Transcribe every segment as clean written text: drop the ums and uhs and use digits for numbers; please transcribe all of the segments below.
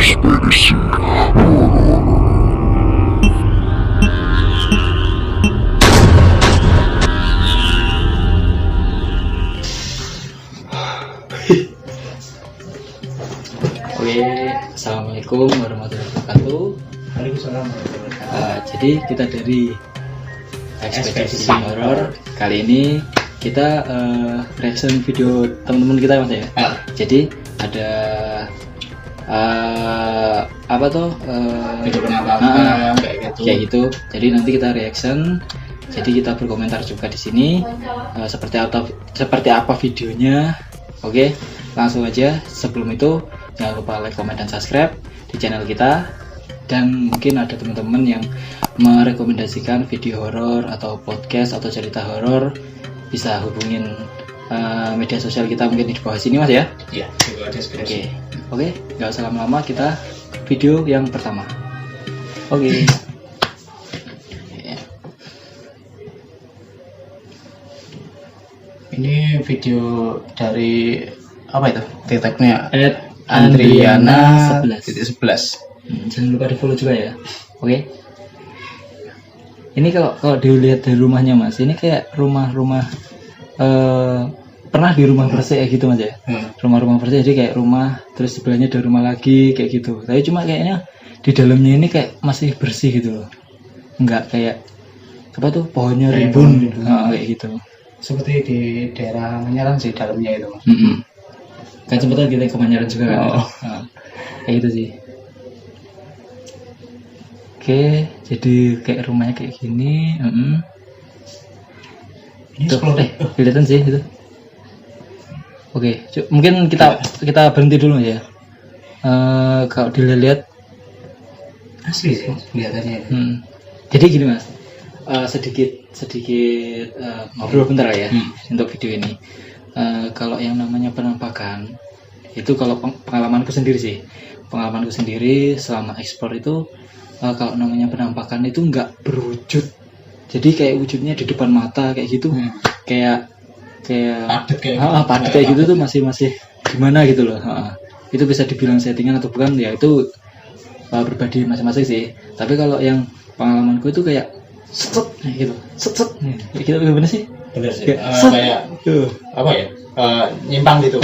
Ekspedisi Oke, assalamualaikum warahmatullahi wabarakatuh. Waalaikumsalam. Jadi kita dari ekspedisi horor. Kali ini kita reaction video teman-teman kita mas ya. Jadi ada apa tuh Video penampilan kayak gitu. Jadi nanti kita reaction. Jadi kita berkomentar juga di sini seperti apa videonya. Oke, langsung aja. Sebelum itu jangan lupa like, comment, dan subscribe di channel kita. Dan mungkin ada teman-teman yang merekomendasikan video horor atau podcast atau cerita horor, bisa hubungin media sosial kita mungkin di bawah sini mas ya. Iya, juga ada deskripsi. Oke, nggak usah lama-lama, kita video yang pertama. Oke. Ini video dari apa itu? TikToknya Andriana 11. Jangan lupa di follow juga ya. Oke. Ini kalau dilihat dari rumahnya mas, ini kayak rumah-rumah pernah di rumah bersih kayak gitu mas ya. Rumah-rumah bersih, jadi kayak rumah terus sebelahnya ada rumah lagi kayak gitu. Tapi cuma kayaknya di dalamnya ini kayak masih bersih gitu loh. Enggak kayak apa tuh pohonnya rimbun gitu. Kayak gitu. Seperti di daerah Manyaran sih dalamnya itu. Kan sempat kita ke Manyaran juga kan. Kayak gitu sih. Oke, jadi kayak rumahnya kayak gini. Ini Tuh, sekolah. kelihatan sih itu. Oke, mungkin kita berhenti dulu ya. Kalau dilihat Asli sih kelihatannya. jadi gini mas, sedikit ngobrol bentar ya untuk video ini. Kalau yang namanya penampakan itu, kalau pengalamanku sendiri selama ekspor itu, kalau namanya penampakan itu nggak berwujud, jadi kayak wujudnya di depan mata kayak gitu. kayak padat kayak gitu tuh masih gimana gitu loh. Itu bisa dibilang settingan atau bukan ya, itu pribadi masing-masing sih. Tapi kalau yang pengalamanku itu kayak set gitu, kayak gitu. Gimana sih? Bener sih. Kayak Kayak apa ya? Nyimpang gitu.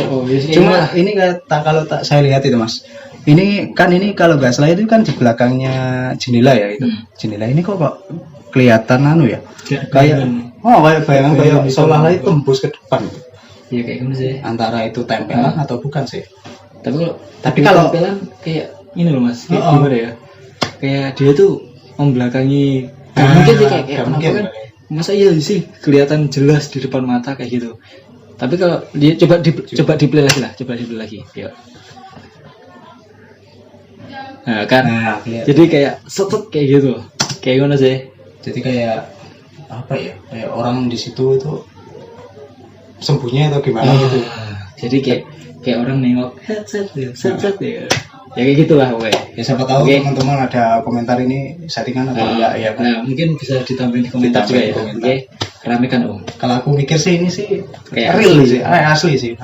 Cuma ini kalau saya lihat itu mas, ini kalau nggak salah itu kan di belakangnya jendela ya itu. Jendela ini kok kelihatan ya, kayak bayangan seolah-olah itu tembus ke depan. iya kayak gimana sih? Antara itu tempelan atau bukan sih? Tapi kalau tempelan kayak ini loh mas, kayak gimana ya? Kayak dia tuh membelakangi. Mungkin sih kayak penampakan. Masa iya sih kelihatan jelas di depan mata kayak gitu. Tapi kalau dia coba di play lagi. Yuk. Nah kan, jadi kayak set kayak gitu. Kayak gimana sih? Jadi kayak apa ya? Kayak orang di situ itu sembunyi atau gimana gitu. Jadi kayak orang nengok set ya. Ya kayak gitulah weh. Ya siapa tahu teman-teman ada komentar ini settingan atau enggak ya. Nah, mungkin bisa ditambahin di komentar juga ya. Oke. Ramekan om. Kalau aku mikir sih ini sih Kayak real sih, asli sih.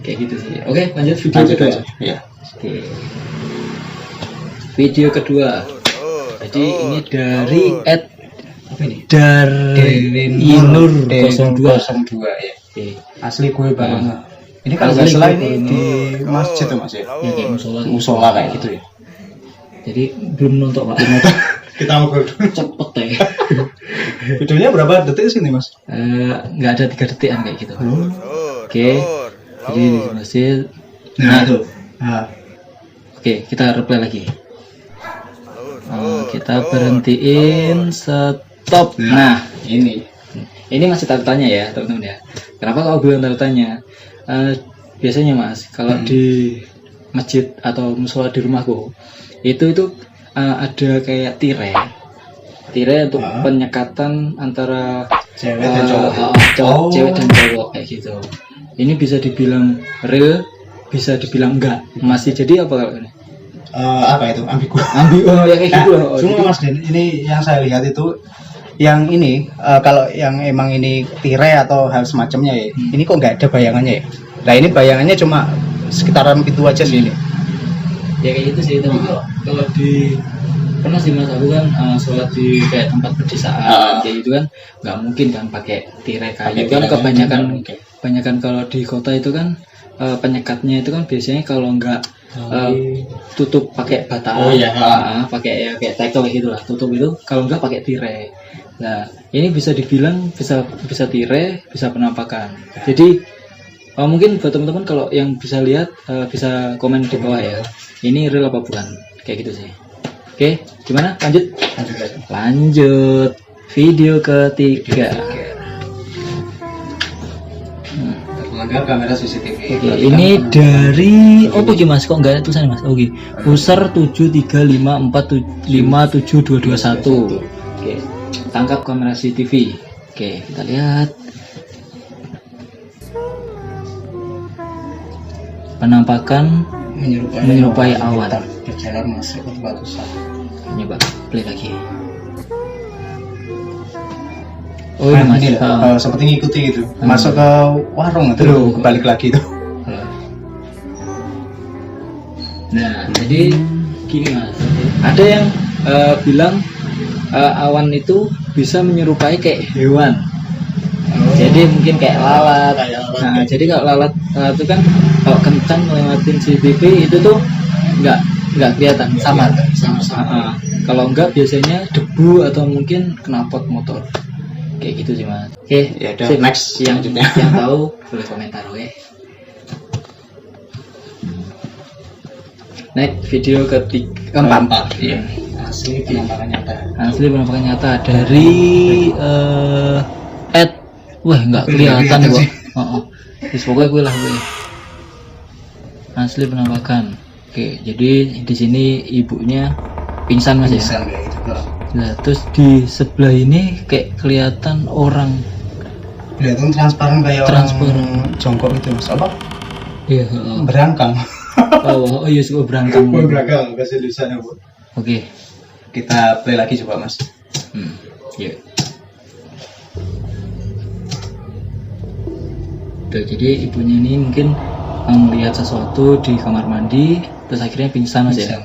Kayak gitu sih. Oke, lanjut video kedua. Iya. Oke. Video kedua. Jadi ini dari apa ini? Inur 02 ya. Oke. Asli gue banget. Ini kalau nggak salah ini di masjid tuh mas ya. Ya kayak musola kayak gitu ya. Jadi belum nonton pak. Kita ngobrol dulu. Cepet ya. Videonya berapa detik sini mas? Nggak ada 3 detikan kayak gitu. Oke. Jadi di masjid. Nah tuh. Oke, kita replay lagi. Kita berhentiin, stop. Nah, ini masih tanda tanya ya teman-teman ya. Kenapa kau bilang tanda tanya? Biasanya mas, kalau di masjid atau musola di rumahku itu ada kayak tirai untuk penyekatan antara cewek dan cowok. Cewek dan cowok kayak gitu. Ini bisa dibilang real, bisa dibilang enggak. Masih jadi apa kalau ini? Apa itu? Ambigu ya kayak gitu. Cuma mas Den, ini yang saya lihat itu yang ini kalau yang emang ini tirai atau hal semacamnya ya, ini kok nggak ada bayangannya ya. Nah ini bayangannya cuma sekitaran pintu aja sih ini. ya kayak gitu sih. Tapi kalau di pernah sih mas, aku kan sholat di kayak tempat pedesaan kayak gitu kan, nggak mungkin kan pakai tirai kayu kan. Kebanyakan kalau di kota itu kan penyekatnya itu kan biasanya kalau nggak tutup pakai bata, pakai ya kayak tekel gitulah, tutup itu kalau nggak pakai tirai. Nah ini bisa dibilang bisa tirai, bisa penampakan. Jadi mungkin buat teman-teman kalau yang bisa lihat bisa komen di bawah ya, ini real apa bukan, kayak gitu sih. Oke, gimana? Lanjut video ketiga. Melanggar kamera CCTV. Oke, ini dari Oppo mas, kok nggak ada tulisannya mas? Oke, user 735457221. Oke, tangkap kamera CCTV. Oke, kita lihat. Penampakan menyerupai awan. Berjalan masuk ke batu satu. Coba play lagi. Oh ini masih seperti ngikuti gitu. Masuk ke warung itu balik lagi tuh. Nah jadi gini mas, ada yang bilang awan itu bisa menyerupai kayak hewan. Jadi mungkin kayak lalat. Nah jadi kalau lalat itu kan kalau kencang melewatin CCTV itu tuh nggak kelihatan, samar. Kalau enggak biasanya debu atau mungkin knalpot motor kayak gitu sih mas. Oke, ya udah next yang tahu boleh komentar. Oke. Next video keempat. Iya. Asli penampakan nyata dari wah nggak kelihatan kok. Pokoknya gue lah gue. Asli penampakan. Oke, jadi di sini ibunya pingsan mas ya. Nah, terus di sebelah ini kayak kelihatan orang. Kelihatan transparan kayak orang jongkok itu mas. Apa? Iya. Berangkang. Oh iya suka berangkang. Berangkang bahasa Indonesia bu. Oke, kita play lagi coba mas. Iya. Tuh, jadi ibunya ini mungkin melihat sesuatu di kamar mandi, terus akhirnya pingsan mas ya.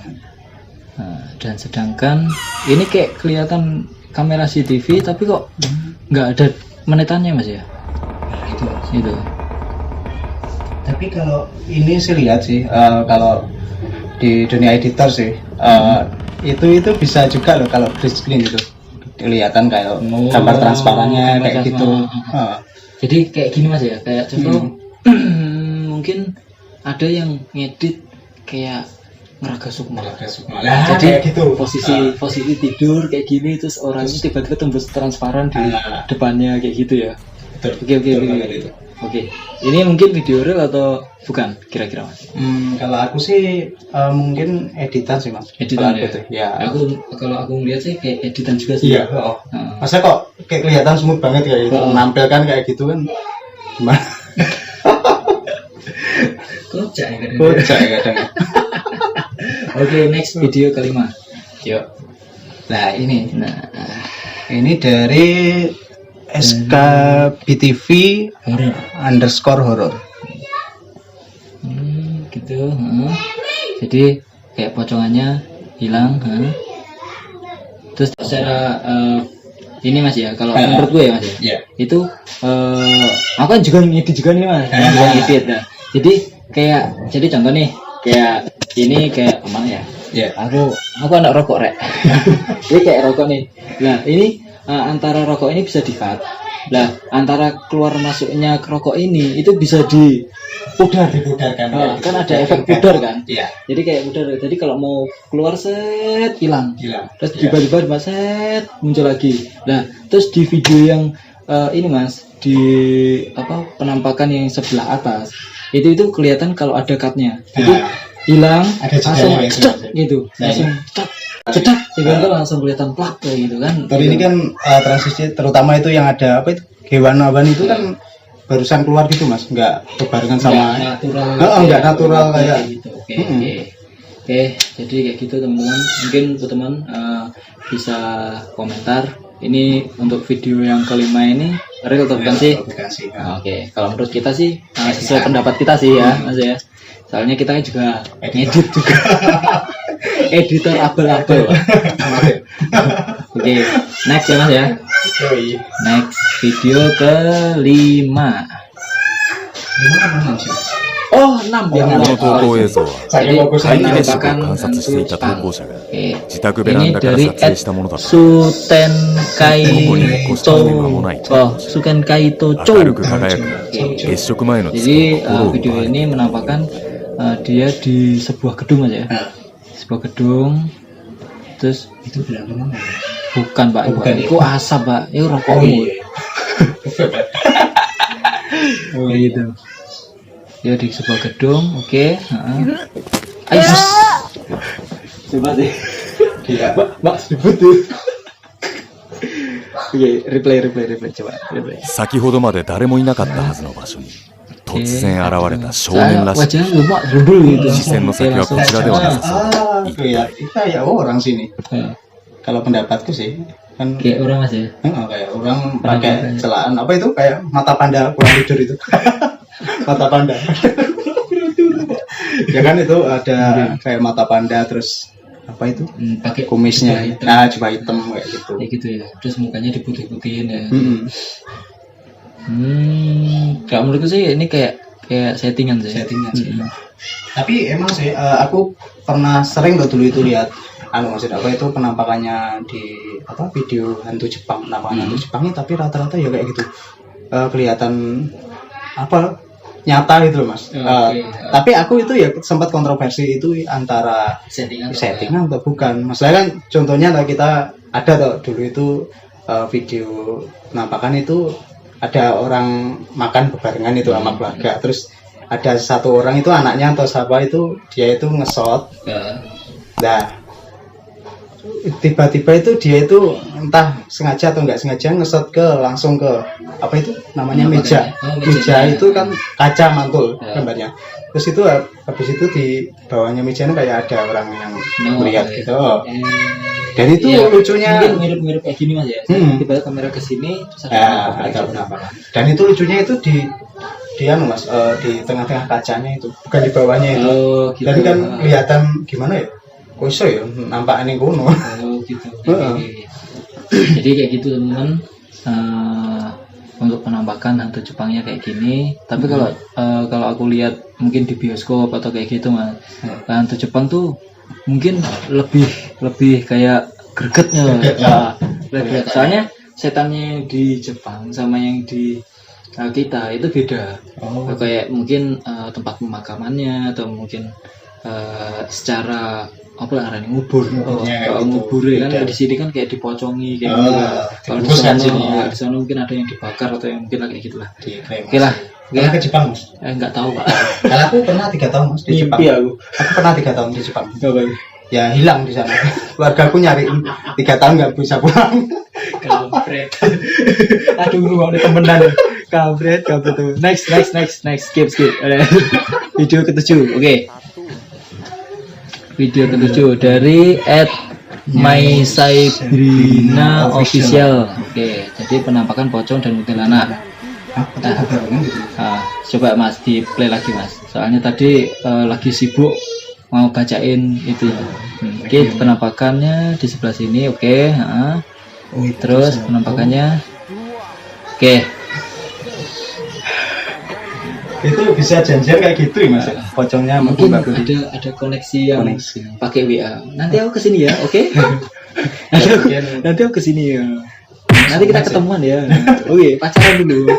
Nah, dan sedangkan ini kayak kelihatan kamera CCTV tapi kok nggak ada menitannya mas ya. Itu. Tapi kalau ini sih lihat sih, kalau di dunia editor sih, itu bisa juga loh kalau green screen itu kelihatan kayak gambar transparannya kayak gitu. Jadi kayak gini mas ya, kayak contoh mungkin ada yang ngedit kayak Ngeraga Sukma. Nah, jadi gitu. posisi tidur kayak gini, terus orangnya tiba-tiba tembus transparan di depannya kayak gitu ya. Oke. Ini mungkin video real atau bukan kira-kira mas? Kalau aku sih mungkin editan sih mas. Editan ya. Kalau aku ngeliat sih kayak editan juga sih. Iya. Masa kok kayak kelihatan smooth banget kayak gitu, menampilkan kayak gitu kan gimana? Kocak ya kadang. Oke, next video kelima. Yuk. Nah ini dari SKBTV _horror. Gitu. Jadi kayak pocongannya hilang. Terus secara ini mas ya, kalau menurut gue ya mas ya, itu aku kan juga ngedit juga nih mas, juga ngedit. Nah, jadi contoh nih, kayak ini kayak kemana ya? Aku anak rokok rek. Ini kayak rokok nih. Nah ini antara rokok ini bisa di-cut. Nah antara keluar masuknya rokok ini itu bisa dipudarkan. Kan ada efek pudar kan? Iya. Jadi kayak pudar. Jadi kalau mau keluar set hilang. Terus tiba-tiba set muncul lagi. Nah terus di video yang ini mas, di penampakan yang sebelah atas itu kelihatan kalau ada cutnya. Jadi hilang langsung gitu, langsung cedak tiba-tiba langsung kelihatan plak kayak gitu kan. Tapi ini kan transisi terutama itu yang ada hewan-hewan itu kan barusan keluar gitu mas, nggak berbarengan sama nggak natural kayak gitu. Oke, jadi kayak gitu teman-teman. Mungkin teman-teman bisa komentar ini untuk video yang kelima ini real atau bukan sih? Oke, kalau menurut kita sih sesuai pendapat kita sih ya mas ya. Soalnya kita juga ngedit juga. Editor abal-abal. Oke, next ya Mas ya. Next video kelima. Oh, 6 ya. この投稿映像は Saking 皆 bagusnya 既 ini 月食を観察していた投稿者が 自宅ベラン Ini ダから dari 撮影したものだと Sutenkaito 明るく輝く月食前の月 Jadi の心を video 奪われ ini menampakkan dia di sebuah gedung aja ya. Sebuah gedung. Terus itu bilang mana? bukan Pak, bukan, itu asap Pak. Itu rokokmu. Kayak gitu. Dia di sebuah gedung, oke. Ayo. Coba deh. Iya. Mbak, sebut tuh. Oke, replay coba, replay. 先ほどまで誰もいなかったはずの場所に突然現れた少年らしい Wajahnya lumak dulu gitu. 視線の先はこちらではなさそう Itu ya, kayak orang sini. Eh, Kalau pendapatku sih, kan Kayak orang Mas ya. kayak orang pakai celaan apa itu kayak mata panda kurang tidur itu. Mata panda. Ya kan itu ada kayak mata panda terus apa itu? Pakai Kumisnya, hitam. nah coba hitam kayak gitu. Kayak gitu ya. Terus mukanya diputih-putihin ya. Mm-mm. Kalau menurutku sih ini kayak settingan sih. Settingan sih. Tapi emang sih aku pernah sering loh dulu itu lihat maksud apa itu penampakannya di apa video hantu Jepang, penampakan hantu Jepangnya, tapi rata-rata ya kayak gitu. Kelihatan apa nyata gitu loh Mas. Tapi aku itu ya sempat kontroversi itu antara settingan atau bukan. Masalahnya kan contohnya lah kita ada tuh dulu itu video penampakan itu ada orang makan bebarengan itu sama keluarga, terus ada satu orang itu anaknya atau siapa itu dia itu nge-shot. Nah tiba-tiba itu dia itu entah sengaja atau nggak sengaja nge-shot langsung ke apa itu namanya meja. Meja itu kan kaca mantul gambarnya. Terus itu habis itu di bawahnya meja itu kayak ada orang yang melihat gitu. Dan itu ya, lucunya mungkin mirip-mirip kayak gini Mas ya. Tiba-tiba kamera ke sini terus ada penampakan. Dan itu lucunya itu di Mas di tengah-tengah kacanya itu, bukan di bawahnya itu. Gitu. Jadi kan kelihatan gimana ya? Kok iso ya nampak ini kuno. Gitu. Jadi kayak gitu teman-teman. Untuk penampakan hantu Jepangnya kayak gini. Tapi kalau aku lihat mungkin di bioskop atau kayak gitu Mas. Hantu Jepang tuh mungkin lebih kayak gregetnya. Lebih. Soalnya setannya di Jepang sama yang di kita itu beda. Kayak mungkin tempat pemakamannya atau mungkin secara apa lah ngubur. Kalau ngubur kan di sini kan kayak dipocongi kayak gitu. Kalau di sana mungkin ada yang dibakar atau yang mungkin kayak gitulah. Oke lah. Karena ke Jepang Mas. Enggak tahu Pak. Kalau aku pernah 3 tahun Mas di Jepang. Aku pernah 3 tahun di Jepang. Ya hilang di sana. Keluarga aku nyariin 3 tahun nggak bisa pulang. Kampret. Aduh mau temenan. Kampret tuh. Next. Skip. Video ke-7. Oke. Video ke-7 dari @mysabrina official. Oke, jadi penampakan pocong dan kuntilanak. Coba Mas di play lagi Mas. Soalnya tadi lagi sibuk mau bacain itu ya. Oke, penampakannya di sebelah sini. Oke. Terus penampakannya. Oke. Itu bisa janjian kayak gitu ya Mas. Pocongnya Mungkin ada koneksi yang pakai WA. Nanti aku kesini ya, oke? Nanti aku kesini ya. Nanti kita ketemuan ya. Oke, pacaran dulu.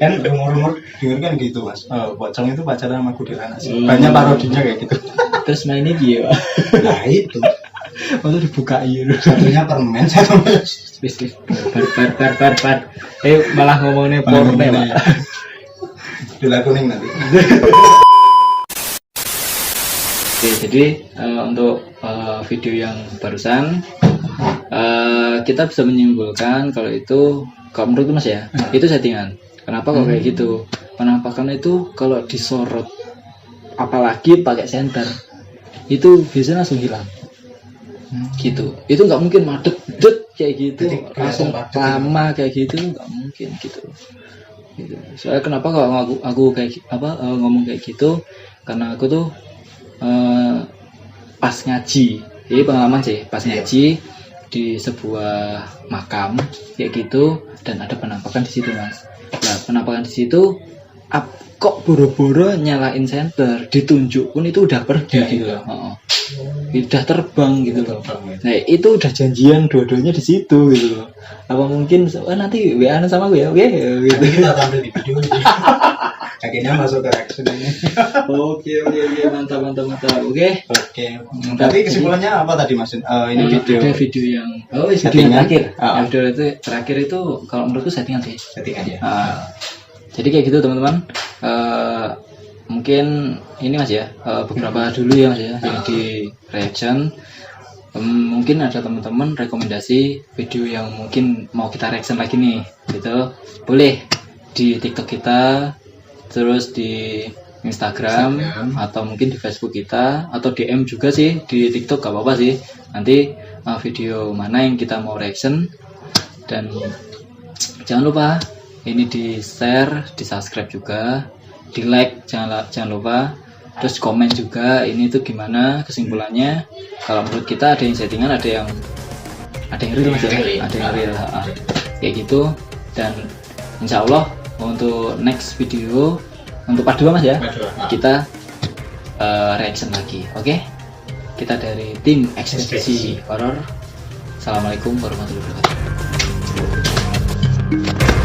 Kan rumor-rumor denger kan gitu Mas. Pocong itu pacaran sama kuntilanak. Banyak parodinya kayak gitu. Terus mainnya dia. Nah itu. Waktu dibukain. Satunya permen, satu Bar. Malah ngomongnya porno Pak. Bila kuning nanti. Oke, jadi untuk video yang barusan kita bisa menyimpulkan kalau itu, kalau menurut Mas ya, itu settingan. Kenapa kok kayak gitu? Penampakan itu kalau disorot, apalagi pakai senter, itu biasanya langsung hilang. Gitu. Itu nggak mungkin madep kayak gitu, langsung lama kayak gitu, nggak mungkin gitu. gitu. Soalnya kenapa kalau aku kayak ngomong kayak gitu, karena aku tuh pas ngaji, jadi pengalaman sih pas ngaji di sebuah makam kayak gitu, dan ada penampakan di situ mas. Nah penampakan di situ kok boro-boro nyalain senter, ditunjuk pun itu udah pergi gitu loh. Udah terbang gitu loh. Nah itu udah janjian dua-duanya di situ gitu loh. Apa mungkin nanti WA sama gue ya, oke? Gitu. Kita tampil di video ini. Akhirnya masuk ke reaction ini. Oke, mantap. Oke. Tapi kesimpulannya apa tadi Mas? Ini video. Ada video yang video yang terakhir. Video itu terakhir itu kalau menurutku settingan sih. Settingan ya. Jadi kayak gitu teman-teman. Mungkin ini mas ya beberapa dulu ya mas ya yang di reaction. Mungkin ada teman-teman rekomendasi video yang mungkin mau kita reaction lagi nih, gitu. Boleh di TikTok kita, terus di Instagram, atau mungkin di Facebook kita, atau DM juga sih di TikTok, gak apa-apa sih. Nanti video mana yang kita mau reaction, dan jangan lupa ini di share, di subscribe juga, di like jangan lupa, terus komen juga ini tuh gimana kesimpulannya. Kalau menurut kita ada yang settingan, ada yang real mas ya, ada yang real kayak gitu. Dan insya Allah untuk next video untuk part 2 mas ya, kita reaction lagi. Oke? Kita dari tim Ekspedisi Horor. Assalamualaikum warahmatullahi wabarakatuh.